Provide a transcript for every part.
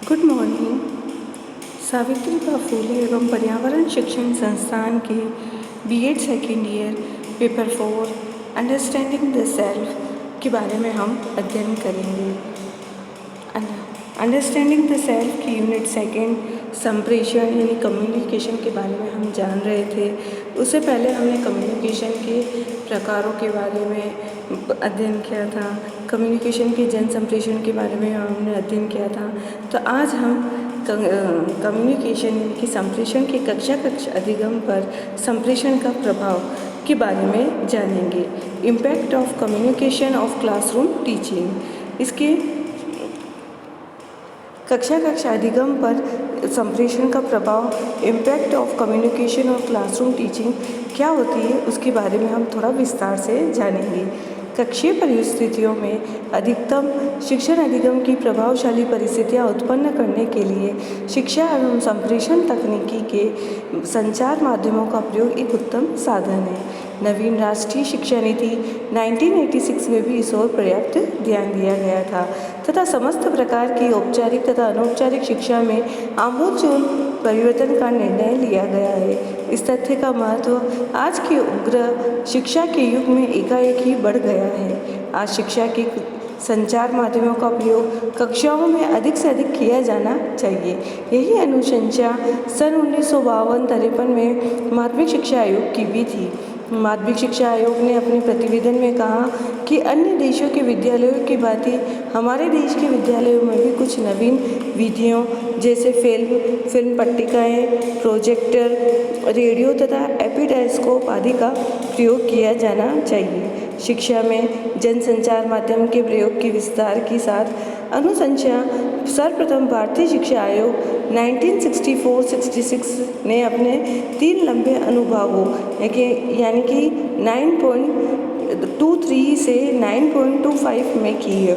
Good morning. Savitribai Phule एवं पर्यावरण शिक्षण संस्थान के B Ed second year paper 4 understanding the self के बारे में हम अध्ययन करेंगे। अंडरस्टैंडिंग द सेल्फ की यूनिट सेकेंड संप्रेषण यानी कम्युनिकेशन के बारे में हम जान रहे थे। उससे पहले हमने कम्युनिकेशन के प्रकारों के बारे में अध्ययन किया था। कम्युनिकेशन के जन संप्रेषण के बारे में हमने अध्ययन किया था। तो आज हम कम्युनिकेशन की संप्रेषण के कक्षा अधिगम पर संप्रेषण का प्रभाव के बारे में जानेंगे। Impact of communication of classroom teaching. इसके कक्षा अधिगम पर संप्रेषण का प्रभाव, इम्पैक्ट ऑफ कम्युनिकेशन और क्लासरूम टीचिंग क्या होती है उसके बारे में हम थोड़ा विस्तार से जानेंगे। कक्षीय परिस्थितियों में अधिकतम शिक्षण अधिगम की प्रभावशाली परिस्थितियां उत्पन्न करने के लिए शिक्षा एवं संप्रेषण तकनीकी के संचार माध्यमों का प्रयोग एक उत्तम साधन है। नवीन राष्ट्रीय शिक्षा नीति 1986 में भी इस ओर पर्याप्त ध्यान दिया गया था तथा समस्त प्रकार की औपचारिक तथा अनौपचारिक शिक्षा में आमूलचूल परिवर्तन का निर्णय लिया गया है। इस तथ्य का महत्व आज के उग्र शिक्षा के युग में एकाएक ही बढ़ गया है। आज शिक्षा के संचार माध्यमों का प्रयोग कक्षाओं में अधिक से अधिक किया जाना चाहिए। यही अनुशंसा सन 1952-53 में माध्यमिक शिक्षा आयोग की भी थी। माध्यमिक शिक्षा आयोग ने अपने प्रतिवेदन में कहा कि अन्य देशों के विद्यालयों की भांति हमारे देश के विद्यालयों में भी कुछ नवीन विधियों जैसे फिल्म पट्टिकाएँ, प्रोजेक्टर, रेडियो तथा एपिडायस्कोप आदि का प्रयोग किया जाना चाहिए। शिक्षा में जनसंचार माध्यम के प्रयोग के विस्तार के साथ अनुशंसा सर्वप्रथम भारतीय शिक्षा आयोग 1964-66 ने अपने 3 लंबे अनुभागों यानी कि 9.23 से 9.25 में की है।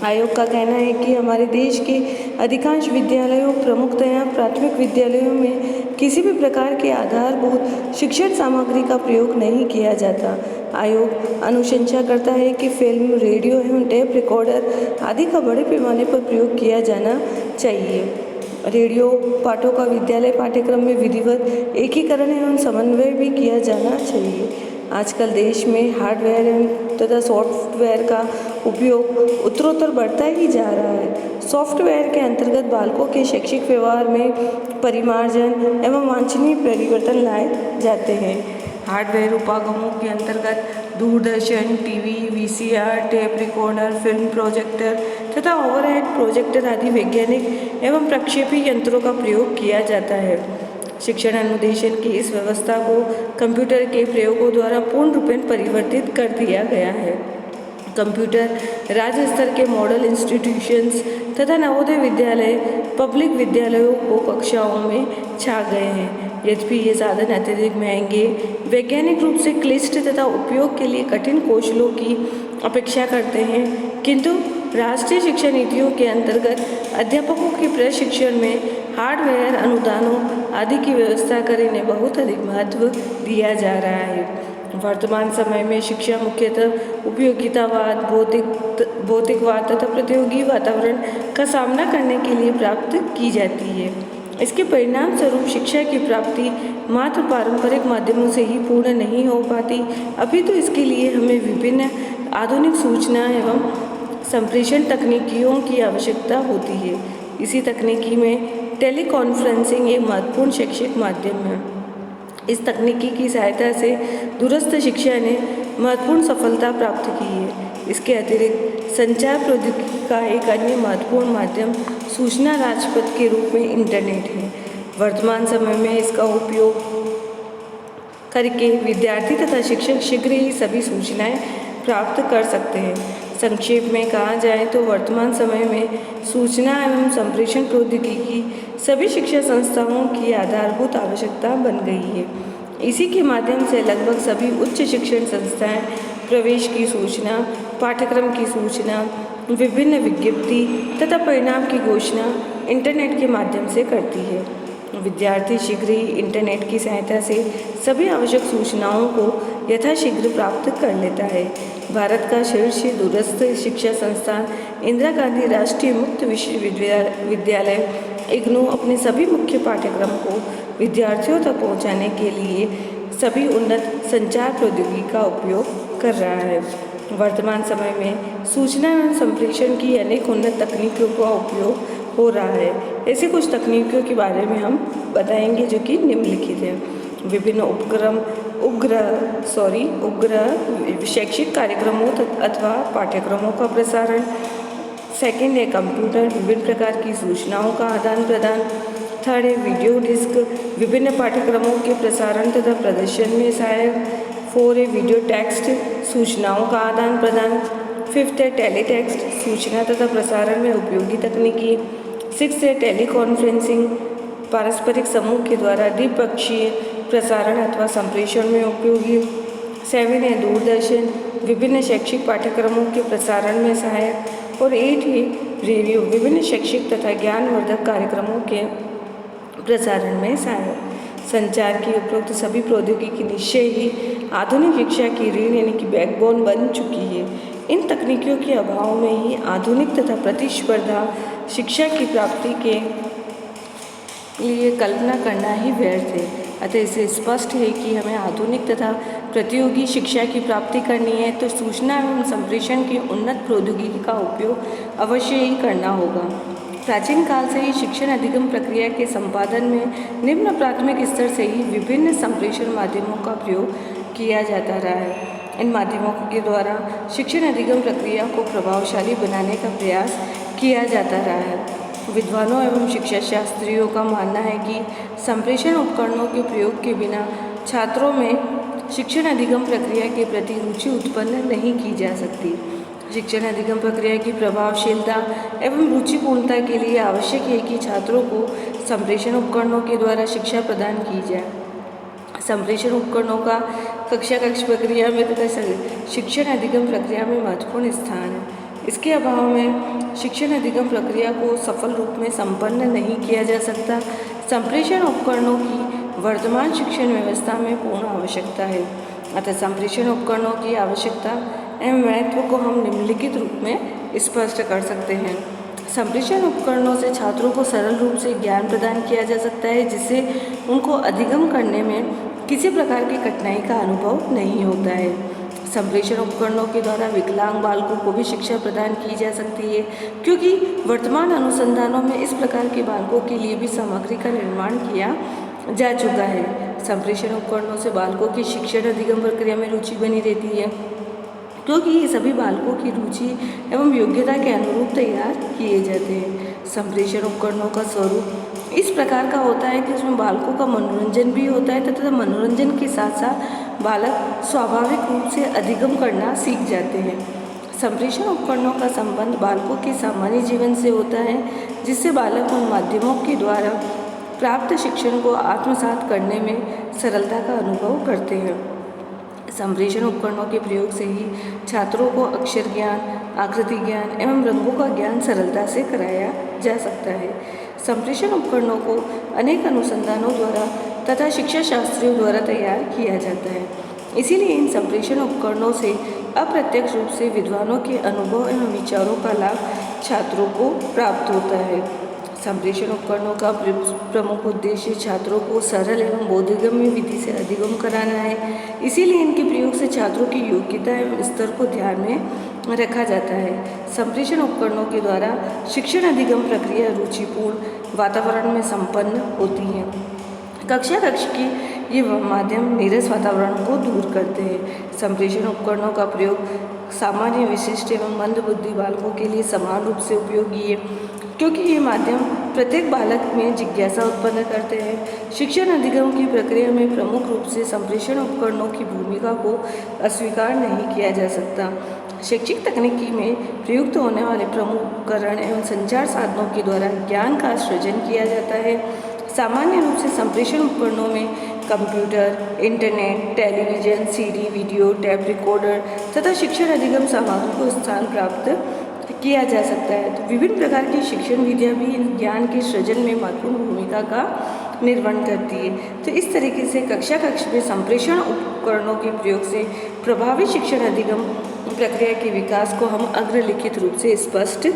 आयोग का कहना है कि हमारे देश के अधिकांश विद्यालयों, प्रमुखतया प्राथमिक विद्यालयों में किसी भी प्रकार के आधारभूत शिक्षण सामग्री का प्रयोग नहीं किया जाता। आयोग अनुशंसा करता है कि फिल्म, रेडियो एवं टेप रिकॉर्डर आदि का बड़े पैमाने पर प्रयोग किया जाना चाहिए। रेडियो पाठों का विद्यालय पाठ्यक्रम में विधिवत एकीकरण एवं समन्वय भी किया जाना चाहिए। आजकल देश में हार्डवेयर एवं तथा सॉफ्टवेयर का उपयोग उत्तरोत्तर बढ़ता ही जा रहा है। सॉफ्टवेयर के अंतर्गत बालकों के शैक्षिक व्यवहार में परिमार्जन एवं वांछनीय परिवर्तन लाए जाते हैं। हार्डवेयर उपागमों के अंतर्गत Doordarshan, TV, VCR, tape recorder, film projector तथा ओवरहेड प्रोजेक्टर आदि वैज्ञानिक एवं प्रक्षेपी यंत्रों का प्रयोग किया जाता है। शिक्षण अनुदेशन की इस व्यवस्था को कंप्यूटर के प्रयोगों द्वारा पूर्ण रूपेण परिवर्तित कर दिया गया है। कंप्यूटर राज्य स्तर के मॉडल इंस्टीट्यूशंस तथा नवोदय विद्यालय, पब्लिक विद्यालयों को कक्षाओं में छा गए हैं। यद्यपि ये साधन अत्यधिक महंगे, वैज्ञानिक रूप से क्लिष्ट तथा उपयोग के लिए कठिन कौशलों की अपेक्षा करते हैं, किंतु राष्ट्रीय शिक्षा नीतियों के अंतर्गत अध्यापकों के प्रशिक्षण में हार्डवेयर अनुदानों आदि की व्यवस्था कर इन्हें बहुत अधिक महत्व दिया जा रहा है। वर्तमान समय में शिक्षा मुख्यतः उपयोगितावाद, भौतिकवाद तथा प्रतियोगी वातावरण का सामना करने के लिए प्राप्त की जाती है। इसके परिणाम स्वरूप शिक्षा की प्राप्ति मात्र पारंपरिक माध्यमों से ही पूर्ण नहीं हो पाती, अभी तो इसके लिए हमें विभिन्न आधुनिक सूचना एवं संप्रेषण तकनीकियों की आवश्यकता होती है। इसी तकनीकी में टेलीकॉन्फ्रेंसिंग एक महत्वपूर्ण शैक्षिक माध्यम है। इस तकनीकी की सहायता से दूरस्थ शिक्षा ने महत्वपूर्ण सफलता प्राप्त की है। इसके अतिरिक्त संचार प्रौद्योगिकी का एक अन्य महत्वपूर्ण माध्यम सूचना राजपथ के रूप में इंटरनेट है। वर्तमान समय में इसका उपयोग करके विद्यार्थी तथा शिक्षक शीघ्र ही सभी सूचनाएं प्राप्त कर सकते हैं। संक्षेप में कहा जाए तो वर्तमान समय में सूचना एवं संप्रेषण प्रौद्योगिकी सभी शिक्षा संस्थाओं की आधारभूत आवश्यकता बन गई है। इसी के माध्यम से लगभग सभी उच्च शिक्षण संस्थाएं प्रवेश की सूचना, पाठ्यक्रम की सूचना, विभिन्न विज्ञप्ति तथा परिणाम की घोषणा इंटरनेट के माध्यम से करती है। विद्यार्थी शीघ्र ही इंटरनेट की सहायता से सभी आवश्यक सूचनाओं को यथाशीघ्र प्राप्त कर लेता है। भारत का शीर्ष दूरस्थ शिक्षा संस्थान इंदिरा गांधी राष्ट्रीय मुक्त विश्वविद्यालय इग्नू अपने सभी मुख्य पाठ्यक्रम को विद्यार्थियों तक पहुंचाने के लिए सभी उन्नत संचार प्रौद्योगिकी का उपयोग कर रहा है। वर्तमान समय में सूचना एवं संप्रेषण की अनेक उन्नत तकनीकों का उपयोग हो रहा है। ऐसे कुछ तकनीकों के बारे में हम बताएंगे जो कि निम्नलिखित है। विभिन्न उपग्रह शैक्षिक कार्यक्रमों अथवा पाठ्यक्रमों का प्रसारण। सेकंड है कंप्यूटर, विभिन्न प्रकार की सूचनाओं का आदान प्रदान। थर्ड है वीडियो डिस्क, विभिन्न पाठ्यक्रमों के प्रसारण तथा प्रदर्शन में सहायक। फोर है वीडियो टेक्स्ट, सूचनाओं का आदान प्रदान। फिफ्थ है टेलीटेक्स्ट, सूचना तथा प्रसारण में उपयोगी तकनीकी। सिक्स है टेलीकॉन्फ्रेंसिंग, पारस्परिक समूह के द्वारा द्विपक्षीय प्रसारण अथवा संप्रेषण में उपयोगी। सेवन है दूरदर्शन, विभिन्न शैक्षिक पाठ्यक्रमों के प्रसारण में सहायक। और एट है रेडियो, विभिन्न शैक्षिक तथा ज्ञानवर्धक कार्यक्रमों के प्रसारण में सहायक। संचार की उपरोक्त सभी प्रौद्योगिकी निश्चय ही आधुनिक शिक्षा की रीढ़ यानी कि बैकबोन बन चुकी है। इन तकनीकों के अभाव में ही आधुनिक तथा प्रतिस्पर्धा शिक्षा की प्राप्ति के लिए कल्पना करना ही व्यर्थ है। अतः इसे स्पष्ट है कि हमें आधुनिक तथा प्रतियोगी शिक्षा की प्राप्ति करनी है तो सूचना एवं संप्रेषण की उन्नत प्रौद्योगिकी का उपयोग अवश्य ही करना होगा। प्राचीन काल से ही शिक्षण अधिगम प्रक्रिया के संपादन में निम्न प्राथमिक स्तर से ही विभिन्न संप्रेषण माध्यमों का प्रयोग किया जाता रहा है। इन माध्यमों के द्वारा शिक्षण अधिगम प्रक्रिया को प्रभावशाली बनाने का प्रयास किया जाता रहा है। विद्वानों एवं शिक्षा शास्त्रियों का मानना है कि संप्रेषण उपकरणों के प्रयोग के बिना छात्रों में शिक्षण अधिगम प्रक्रिया के प्रति रुचि उत्पन्न नहीं की जा सकती। शिक्षण अधिगम प्रक्रिया की प्रभावशीलता एवं रुचिपूर्णता के लिए आवश्यक है कि छात्रों को संप्रेषण उपकरणों के द्वारा शिक्षा प्रदान की जाए। संप्रेषण उपकरणों का कक्षा प्रक्रिया में तथा शिक्षण अधिगम प्रक्रिया में महत्वपूर्ण स्थान है। इसके अभाव में शिक्षण अधिगम प्रक्रिया को सफल रूप में संपन्न नहीं किया जा सकता। संप्रेषण उपकरणों की वर्तमान शिक्षण व्यवस्था में पूर्ण आवश्यकता है। अतः संप्रेषण उपकरणों की आवश्यकता एवं महत्व को हम निम्नलिखित रूप में स्पष्ट कर सकते हैं। संप्रेषण उपकरणों से छात्रों को सरल रूप से ज्ञान प्रदान किया जा सकता है जिससे उनको अधिगम करने में किसी प्रकार की कठिनाई का अनुभव नहीं होता है। संप्रेषण उपकरणों के द्वारा विकलांग बालकों को भी शिक्षा प्रदान की जा सकती है क्योंकि वर्तमान अनुसंधानों में इस प्रकार के बालकों के लिए भी सामग्री का निर्माण किया जा चुका है। संप्रेषण उपकरणों से बालकों की शिक्षण अधिगम प्रक्रिया में रुचि बनी रहती है क्योंकि ये सभी बालकों की रुचि एवं योग्यता के अनुरूप तैयार किए जाते हैं। संप्रेषण उपकरणों का स्वरूप इस प्रकार का होता है कि उसमें बालकों का मनोरंजन भी होता है तथा मनोरंजन के साथ साथ बालक स्वाभाविक रूप से अधिगम करना सीख जाते हैं। संप्रेषण उपकरणों का संबंध बालकों के सामान्य जीवन से होता है जिससे बालक उन माध्यमों के द्वारा प्राप्त शिक्षण को आत्मसात करने में सरलता का अनुभव करते हैं। संप्रेषण उपकरणों के प्रयोग से ही छात्रों को अक्षर ज्ञान, आकृति ज्ञान एवं रंगों का ज्ञान सरलता से कराया जा सकता है। संप्रेषण उपकरणों को अनेक अनुसंधानों द्वारा तथा शिक्षा शास्त्रियों द्वारा तैयार किया जाता है। इसीलिए इन संप्रेषण उपकरणों से अप्रत्यक्ष रूप से विद्वानों के अनुभव एवं विचारों का लाभ छात्रों को प्राप्त होता है। संप्रेषण उपकरणों का प्रमुख उद्देश्य छात्रों को सरल एवं बोधगम्य विधि से अधिगम कराना है। इसीलिए इनके प्रयोग से छात्रों की योग्यता एवं स्तर को ध्यान में रखा जाता है। संप्रेषण उपकरणों के द्वारा शिक्षण अधिगम प्रक्रिया रुचिपूर्ण वातावरण में संपन्न होती है। कक्षा की ये माध्यम नीरस वातावरण को दूर करते हैं। संप्रेषण उपकरणों का प्रयोग सामान्य, विशिष्ट एवं मंद बुद्धि बालकों के लिए समान रूप से उपयोगी है क्योंकि ये माध्यम प्रत्येक बालक में जिज्ञासा उत्पन्न करते हैं। शिक्षण अधिगम की प्रक्रिया में प्रमुख रूप से संप्रेषण उपकरणों की भूमिका को अस्वीकार नहीं किया जा सकता। शैक्षिक तकनीकी में प्रयुक्त होने वाले प्रमुख उपकरण एवं संचार साधनों के द्वारा ज्ञान का सृजन किया जाता है। सामान्य रूप से संप्रेषण उपकरणों में computer, internet, television, CD, video, tap recorder तथा शिक्षण अधिगम सामग्री को स्थान प्राप्त किया जा सकता है। तो विभिन्न प्रकार की शिक्षण विधियाँ भी ज्ञान के सृजन में महत्वपूर्ण भूमिका का निर्वहन करती है। तो इस तरीके से कक्षा कक्ष में संप्रेषण उपकरणों के प्रयोग से प्रभावी शिक्षण अधिगम प्रक्रिया के विकास को हम अग्रलिखित रूप से स्पष्ट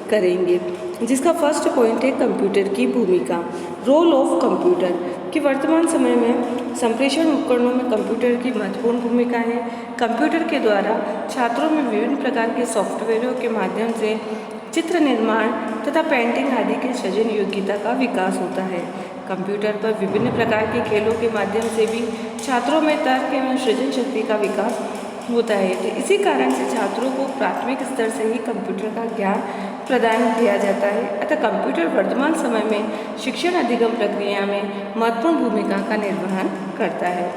करेंगे, जिसका फर्स्ट पॉइंट है कंप्यूटर की भूमिका, रोल ऑफ कंप्यूटर। कि वर्तमान समय में संप्रेषण उपकरणों में कंप्यूटर की महत्वपूर्ण भूमिका है। कंप्यूटर के द्वारा छात्रों में विभिन्न प्रकार के सॉफ्टवेयरों के माध्यम से चित्र निर्माण तथा पेंटिंग आदि के सृजन योग्यता का विकास होता है। कंप्यूटर पर विभिन्न प्रकार के खेलों के माध्यम से भी छात्रों में तर्क एवं सृजन शक्ति का विकास होता है। तो इसी कारण से छात्रों को प्राथमिक स्तर से ही कंप्यूटर का ज्ञान प्रदान किया जाता है। अतः कंप्यूटर वर्तमान समय में शिक्षण अधिगम प्रक्रिया में महत्वपूर्ण भूमिका का निर्वहन करता है।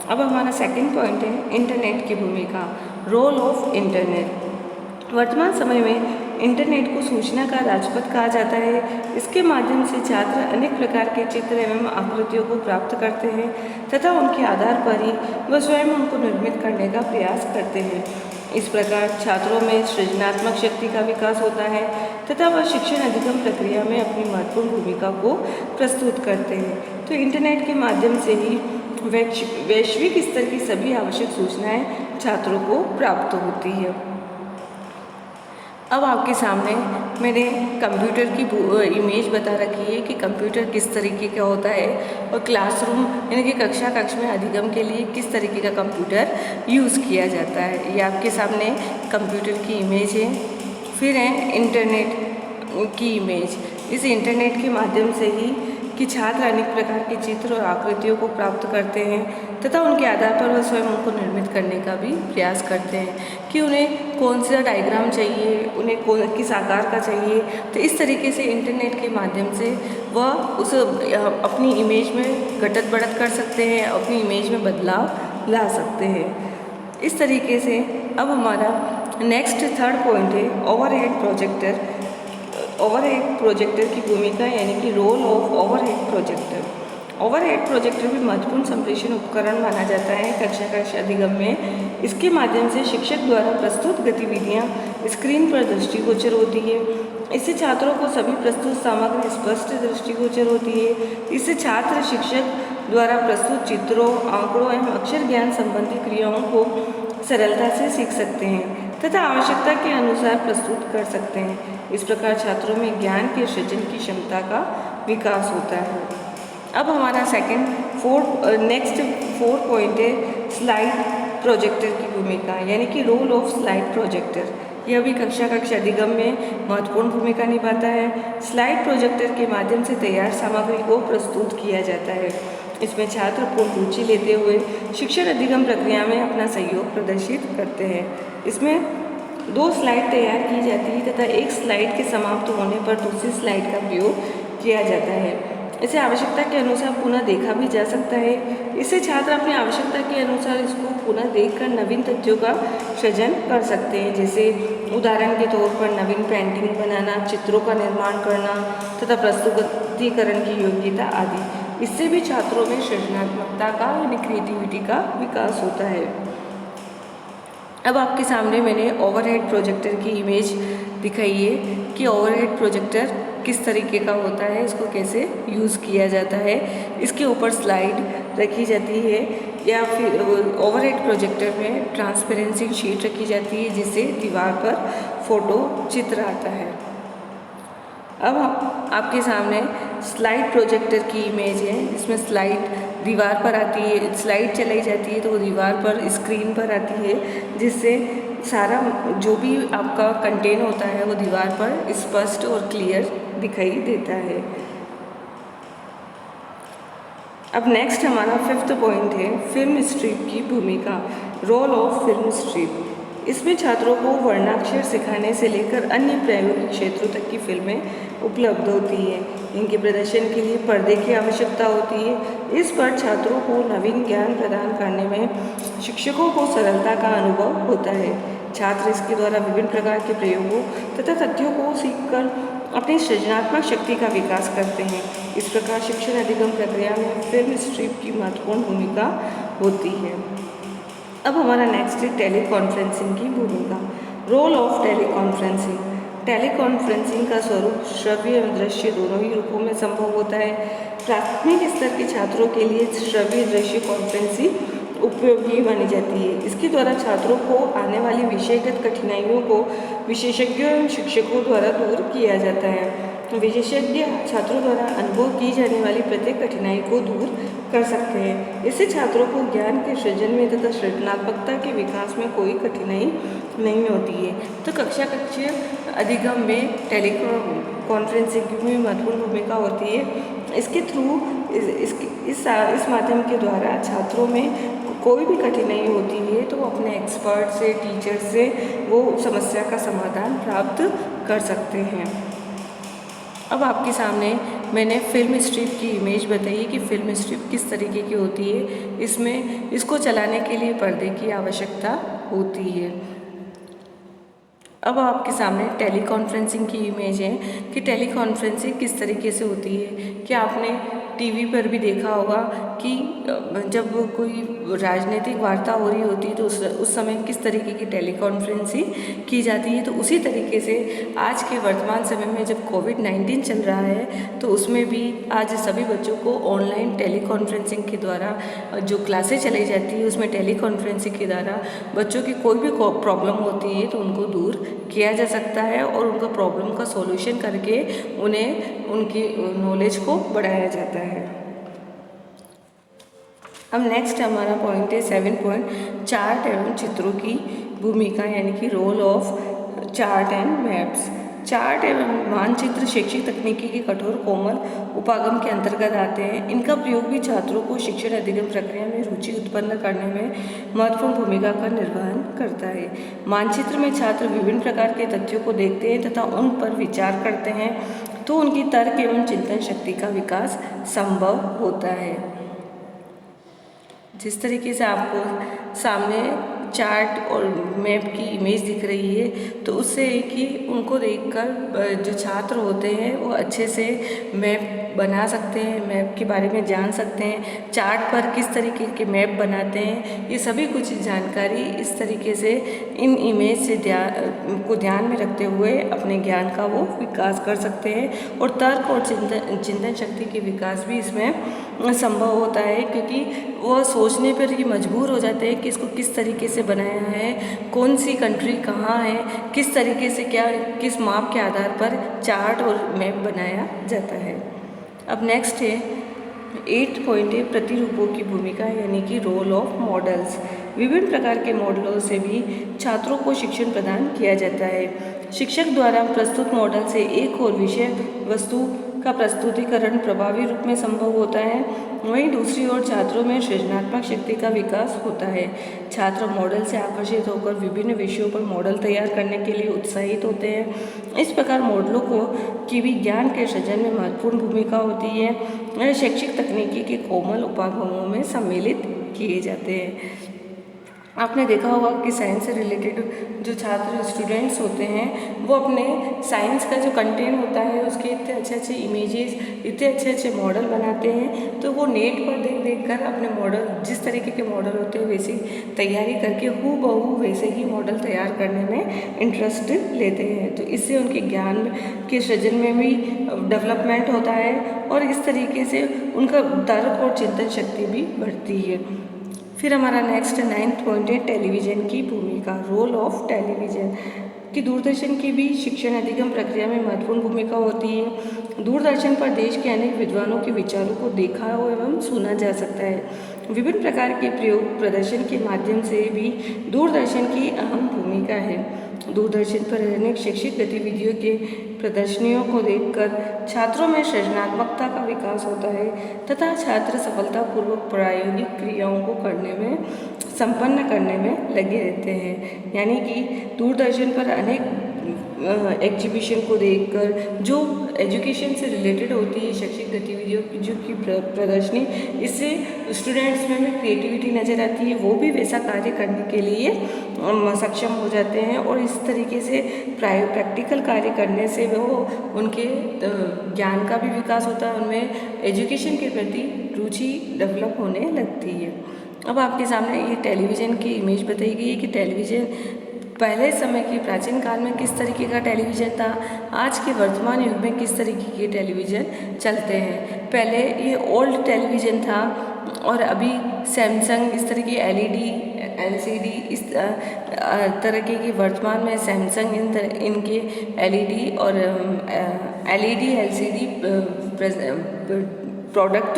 अब हमारा सेकंड पॉइंट है इंटरनेट की भूमिका, रोल ऑफ इंटरनेट। वर्तमान समय में इंटरनेट को सूचना का राजपथ कहा जाता है। इसके माध्यम से छात्र अनेक प्रकार के चित्र एवं आकृतियों को प्राप्त करते हैं तथा उनके आधार पर ही वह स्वयं उनको निर्मित करने का प्रयास करते हैं। इस प्रकार छात्रों में सृजनात्मक शक्ति का विकास होता है तथा वह शिक्षण अधिगम प्रक्रिया में अपनी महत्वपूर्ण भूमिका को प्रस्तुत करते हैं। तो इंटरनेट के माध्यम से ही वैश्विक स्तर की सभी आवश्यक सूचनाएं छात्रों को प्राप्त होती है। अब आपके सामने मैंने कंप्यूटर की इमेज बता रखी है कि कंप्यूटर किस तरीके का होता है और क्लासरूम यानी कि कक्षा कक्ष में अधिगम के लिए किस तरीके का कंप्यूटर यूज़ किया जाता है। ये आपके सामने कंप्यूटर की इमेज है। फिर है इंटरनेट की इमेज। इस इंटरनेट के माध्यम से ही कि छात्र अनेक प्रकार के चित्र और आकृतियों को प्राप्त करते हैं तथा उनके आधार पर वह स्वयं उनको निर्मित करने का भी प्रयास करते हैं कि उन्हें कौन सा डायग्राम चाहिए, उन्हें किस आकार का चाहिए। तो इस तरीके से इंटरनेट के माध्यम से वह उस अपनी इमेज में घटत बढ़त कर सकते हैं, अपनी इमेज में बदलाव ला सकते हैं। इस तरीके से अब हमारा नेक्स्ट थर्ड पॉइंट है ओवरहेड प्रोजेक्टर। ओवरहेड प्रोजेक्टर की भूमिका यानी कि role of overhead projector. Overhead projector भी महत्वपूर्ण संप्रेषण उपकरण माना जाता है कक्षा कक्ष अधिगम में। इसके माध्यम से शिक्षक द्वारा प्रस्तुत गतिविधियां स्क्रीन पर दृष्टिगोचर होती है। इससे छात्रों को सभी प्रस्तुत सामग्री स्पष्ट दृष्टिगोचर होती है। इससे छात्र शिक्षक द्वारा प्रस्तुत चित्रों, आंकड़ों एवं अक्षर ज्ञान संबंधी क्रियाओं को सरलता से सीख सकते हैं तथा आवश्यकता के अनुसार प्रस्तुत कर सकते हैं। इस प्रकार छात्रों में ज्ञान के सृजन की क्षमता का विकास होता है। अब हमारा नेक्स्ट फोर्थ पॉइंट है स्लाइड प्रोजेक्टर की भूमिका यानी कि रोल ऑफ स्लाइड प्रोजेक्टर। यह भी कक्षा कक्ष अधिगम में महत्वपूर्ण भूमिका निभाता है। स्लाइड प्रोजेक्टर के माध्यम से तैयार सामग्री को प्रस्तुत किया जाता है। इसमें छात्र पूर्ण रुचि लेते हुए शिक्षण अधिगम प्रक्रिया में अपना सहयोग प्रदर्शित करते हैं। इसमें 2 स्लाइड तैयार की जाती है तथा एक स्लाइड के समाप्त होने पर दूसरी स्लाइड का प्रयोग किया जाता है। इसे आवश्यकता के अनुसार पुनः देखा भी जा सकता है। इससे छात्र अपनी आवश्यकता के अनुसार इसको पुनः देखकर नवीन तथ्यों का सृजन कर सकते हैं। जैसे उदाहरण के तौर पर नवीन पेंटिंग बनाना, चित्रों का निर्माण करना तथा प्रस्तुतिकरण की योग्यता आदि। इससे भी छात्रों में सृजनात्मकता का यानी क्रिएटिविटी का विकास होता है। अब आपके सामने मैंने ओवरहेड प्रोजेक्टर की इमेज दिखाई है कि ओवरहेड प्रोजेक्टर किस तरीके का होता है, इसको कैसे यूज़ किया जाता है। इसके ऊपर स्लाइड रखी जाती है या फिर ओवरहेड प्रोजेक्टर में ट्रांसपेरेंसी शीट रखी जाती है जिससे दीवार पर फोटो चित्र आता है। अब आपके सामने स्लाइड प्रोजेक्टर की इमेज है। इसमें स्लाइड दीवार पर आती है, स्लाइड चलाई जाती है तो वो दीवार पर स्क्रीन पर आती है जिससे सारा जो भी आपका कंटेंट होता है वो दीवार पर स्पष्ट और क्लियर दिखाई देता है। अब नेक्स्ट हमारा 5th पॉइंट है फिल्म स्ट्रिप की भूमिका, रोल ऑफ फिल्म स्ट्रिप। इसमें छात्रों को वर्णाक्षर सिखाने से लेकर अन्य प्रायोगिक क्षेत्रों तक की फिल्में उपलब्ध होती हैं। इनके प्रदर्शन के लिए पर्दे की आवश्यकता होती है। इस पर छात्रों को नवीन ज्ञान प्रदान करने में शिक्षकों को सरलता का अनुभव होता है। छात्र इसके द्वारा विभिन्न प्रकार के प्रयोगों तथा तथ्यों को सीखकर अपनी सृजनात्मक शक्ति का विकास करते हैं। इस प्रकार शिक्षण अधिगम प्रक्रिया में फिल्म स्ट्रिप की महत्वपूर्ण भूमिका होती है। अब हमारा नेक्स्ट है टेली कॉन्फ्रेंसिंग की भूमिका, role of teleconferencing. Teleconferencing का स्वरूप श्रव्य एवं दृश्य दोनों ही रूपों में संभव होता है। प्राथमिक स्तर के छात्रों के लिए श्रव्य दृश्य कॉन्फ्रेंसिंग उपयोगी मानी जाती है। इसके द्वारा छात्रों को आने वाली विषयगत कठिनाइयों को विशेषज्ञों एवं शिक्षकों द्वारा दूर किया जाता है। विशेषज्ञ छात्रों द्वारा अनुभव की जाने वाली प्रत्येक कठिनाई को दूर कर सकते हैं। इससे छात्रों को ज्ञान के सृजन में तथा सृजनात्मकता के विकास में कोई कठिनाई नहीं होती है। तो कक्षा कक्षीय अधिगम में टेलीकॉन्फ्रेंसिंग की महत्वपूर्ण भूमिका होती है। इसके थ्रू इस माध्यम के द्वारा छात्रों में कोई भी कठिनाई होती है तो वो अपने एक्सपर्ट से, टीचर से वो समस्या का समाधान प्राप्त कर सकते हैं। अब आपके सामने मैंने फिल्म स्ट्रिप की इमेज बताई है कि फिल्म स्ट्रिप किस तरीके की होती है। इसमें इसको चलाने के लिए पर्दे की आवश्यकता होती है। अब आपके सामने टेलीकॉन्फ्रेंसिंग की इमेज है कि टेलीकॉन्फ्रेंसिंग किस तरीके से होती है। कि आपने टीवी पर भी देखा होगा कि जब कोई राजनीतिक वार्ता हो रही होती है तो उस समय किस तरीके की टेलीकॉन्फ्रेंसिंग की जाती है। तो उसी तरीके से आज के वर्तमान समय में जब कोविड-19 चल रहा है तो उसमें भी आज सभी बच्चों को ऑनलाइन टेलीकॉन्फ्रेंसिंग के द्वारा जो क्लासें चलाई जाती है उसमें टेलीकॉन्फ्रेंसिंग के द्वारा बच्चों की कोई भी प्रॉब्लम होती है तो उनको दूर किया जा सकता है और उनका प्रॉब्लम का सॉल्यूशन करके उन्हें उनकी नॉलेज को बढ़ाया जाता है। अब नेक्स्ट हमारा पॉइंट है 7 पॉइंट, चार्ट एवं चित्रों की भूमिका यानी कि role of chart and maps. चार्ट एवं मानचित्र शैक्षिक तकनीकी के कठोर कोमल उपागम के अंतर्गत आते हैं। इनका प्रयोग भी छात्रों को शिक्षण अधिगम प्रक्रिया में रुचि उत्पन्न करने में महत्वपूर्ण भूमिका का निर्वहन करता है। मानचित्र में छात्र विभिन्न प्रकार के तथ्यों को देखते हैं तथा उन पर विचार करते हैं तो उनकी तर्क एवं चिंतन शक्ति का विकास संभव होता है। जिस तरीके से आपको सामने चार्ट और मैप की इमेज दिख रही है तो उससे कि उनको देखकर जो छात्र होते हैं वो अच्छे से मैप बना सकते हैं, मैप के बारे में जान सकते हैं, चार्ट पर किस तरीके के मैप बनाते हैं, ये सभी कुछ जानकारी इस तरीके से इन इमेज से ध्यान में रखते हुए अपने ज्ञान का वो विकास कर सकते हैं। और तर्क और चिंतन शक्ति के विकास भी इसमें संभव होता है क्योंकि वह सोचने पर ही मजबूर हो जाते हैं कि इसको किस तरीके से बनाया है, कौन सी कंट्री कहाँ है, किस तरीके से क्या किस माप के आधार पर चार्ट और मैप बनाया जाता है। अब नेक्स्ट है 8 पॉइंट है प्रतिरूपों की भूमिका यानी कि रोल ऑफ मॉडल्स। विभिन्न प्रकार के मॉडलों से भी छात्रों को शिक्षण प्रदान किया जाता है। शिक्षक द्वारा प्रस्तुत मॉडल से एक और विषय वस्तु का प्रस्तुतिकरण प्रभावी रूप में संभव होता है, वहीं दूसरी ओर छात्रों में सृजनात्मक शक्ति का विकास होता है। छात्र मॉडल से आकर्षित होकर विभिन्न विषयों पर मॉडल तैयार करने के लिए उत्साहित होते हैं। इस प्रकार मॉडलों की भी ज्ञान के सृजन में महत्वपूर्ण भूमिका होती है। यह शैक्षिक तकनीकी के कोमल उपागमों में सम्मिलित किए जाते हैं। आपने देखा होगा कि साइंस से रिलेटेड जो छात्र स्टूडेंट्स होते हैं वो अपने साइंस का जो कंटेंट होता है उसके इतने अच्छे इमेजेस, इतने अच्छे मॉडल बनाते हैं तो वो नेट पर देख कर अपने मॉडल जिस तरीके के मॉडल होते हैं वैसी तैयारी करके हूबहू वैसे ही मॉडल तैयार करने में इंटरेस्ट लेते हैं। तो इससे उनके ज्ञान के सृजन में भी डेवलपमेंट होता है और इस तरीके से उनका तर्क और चिंतन शक्ति भी बढ़ती है। फिर हमारा नेक्स्ट 9th पॉइंट है टेलीविज़न की भूमिका, रोल ऑफ टेलीविज़न। कि दूरदर्शन की भी शिक्षण अधिगम प्रक्रिया में महत्वपूर्ण भूमिका होती है। दूरदर्शन पर देश के अनेक विद्वानों के विचारों को देखा एवं सुना जा सकता है। विभिन्न प्रकार के प्रयोग प्रदर्शन के माध्यम से भी दूरदर्शन की अहम भूमिका है। दूरदर्शन पर अनेक शैक्षिक गतिविधियों के प्रदर्शनियों को देखकर छात्रों में सृजनात्मकता का विकास होता है तथा छात्र सफलतापूर्वक प्रायोगिक क्रियाओं को संपन्न करने में लगे रहते हैं। यानी कि दूरदर्शन पर अनेक एग्जीबिशन को देखकर जो एजुकेशन से रिलेटेड होती है शैक्षिक गतिविधियों की जो की प्रदर्शनी, इससे स्टूडेंट्स में क्रिएटिविटी नज़र आती है, वो भी वैसा कार्य करने के लिए सक्षम हो जाते हैं और इस तरीके से प्रैक्टिकल कार्य करने से वो उनके ज्ञान का भी विकास होता है, उनमें एजुकेशन के प्रति रुचि डेवलप होने लगती है। अब आपके सामने ये टेलीविज़न की इमेज बताई गई है कि टेलीविज़न पहले समय के प्राचीन काल में किस तरीके का टेलीविज़न था, आज के वर्तमान युग में किस तरीके के टेलीविज़न चलते हैं। पहले ये ओल्ड टेलीविज़न था और अभी सैमसंग इस तरह की एलईडी एलसीडी इस तरीके की वर्तमान में सैमसंग इनके एलईडी और एलईडी एलसीडी प्रोडक्ट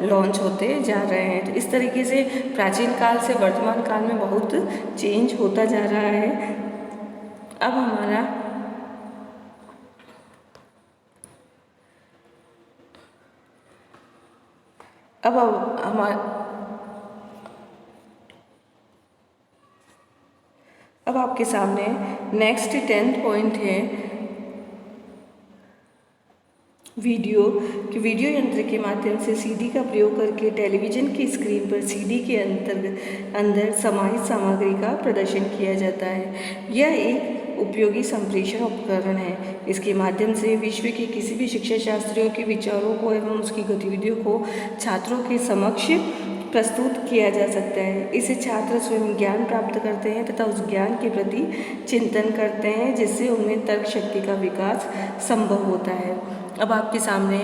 लॉन्च होते जा रहे हैं। तो इस तरीके से प्राचीन काल से वर्तमान काल में बहुत चेंज होता जा रहा है। अब आपके सामने नेक्स्ट 10th पॉइंट है वीडियो यंत्र के माध्यम से सीडी का प्रयोग करके टेलीविज़न की स्क्रीन पर सीडी के अंदर समाहित सामग्री का प्रदर्शन किया जाता है। यह एक उपयोगी संप्रेषण उपकरण है। इसके माध्यम से विश्व के किसी भी शिक्षा शास्त्रियों के विचारों को एवं उसकी गतिविधियों को छात्रों के समक्ष प्रस्तुत किया जा सकता है। इससे छात्र स्वयं ज्ञान प्राप्त करते हैं तथा उस ज्ञान के प्रति चिंतन करते हैं, जिससे उनमें तर्क शक्ति का विकास संभव होता है। अब आपके सामने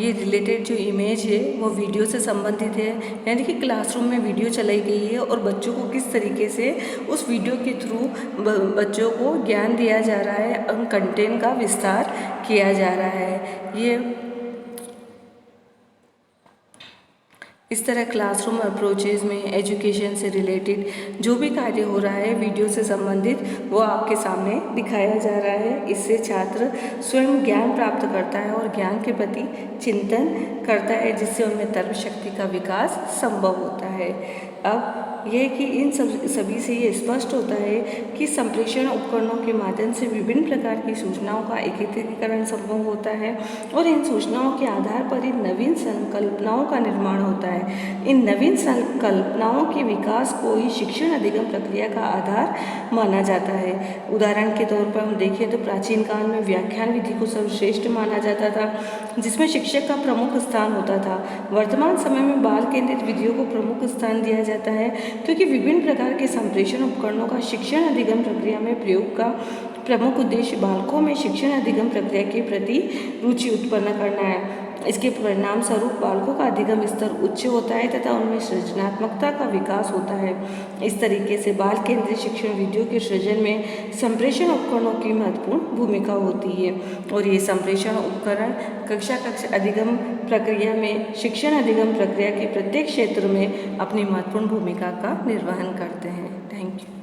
ये रिलेटेड जो इमेज है वो वीडियो से संबंधित है, यानी कि क्लासरूम में वीडियो चलाई गई है और बच्चों को किस तरीके से उस वीडियो के थ्रू बच्चों को ज्ञान दिया जा रहा है और कंटेंट का विस्तार किया जा रहा है। ये इस तरह क्लासरूम अप्रोचेज़ में एजुकेशन से रिलेटेड जो भी कार्य हो रहा है वीडियो से संबंधित वो आपके सामने दिखाया जा रहा है। इससे छात्र स्वयं ज्ञान प्राप्त करता है और ज्ञान के प्रति चिंतन करता है, जिससे उनमें तर्क शक्ति का विकास संभव होता है। अब यह कि इन सभी से ये स्पष्ट होता है कि संप्रेषण उपकरणों के माध्यम से विभिन्न प्रकार की सूचनाओं का एकत्रीकरण संभव होता है और इन सूचनाओं के आधार पर इन नवीन संकल्पनाओं का निर्माण होता है। इन नवीन संकल्पनाओं के विकास को ही शिक्षण अधिगम प्रक्रिया का आधार माना जाता है। उदाहरण के तौर पर हम देखें तो प्राचीन काल में व्याख्यान विधि को सर्वश्रेष्ठ माना जाता था, जिसमें शिक्षक का प्रमुख स्थान होता था। वर्तमान समय में बाल केंद्रित विधियों को प्रमुख स्थान दिया जाता है, क्योंकि विभिन्न प्रकार के संप्रेषण उपकरणों का शिक्षण अधिगम प्रक्रिया में प्रयोग का प्रमुख उद्देश्य बालकों में शिक्षण अधिगम प्रक्रिया के प्रति रुचि उत्पन्न करना है। इसके परिणाम स्वरूप बालकों का अधिगम स्तर उच्च होता है तथा उनमें सृजनात्मकता का विकास होता है। इस तरीके से बाल केंद्रित शिक्षण विधियों के सृजन में संप्रेषण उपकरणों की महत्वपूर्ण भूमिका होती है और ये संप्रेषण उपकरण कक्षा अधिगम प्रक्रिया में शिक्षण अधिगम प्रक्रिया के प्रत्येक क्षेत्र में अपनी महत्वपूर्ण भूमिका का निर्वहन करते हैं। Thank you.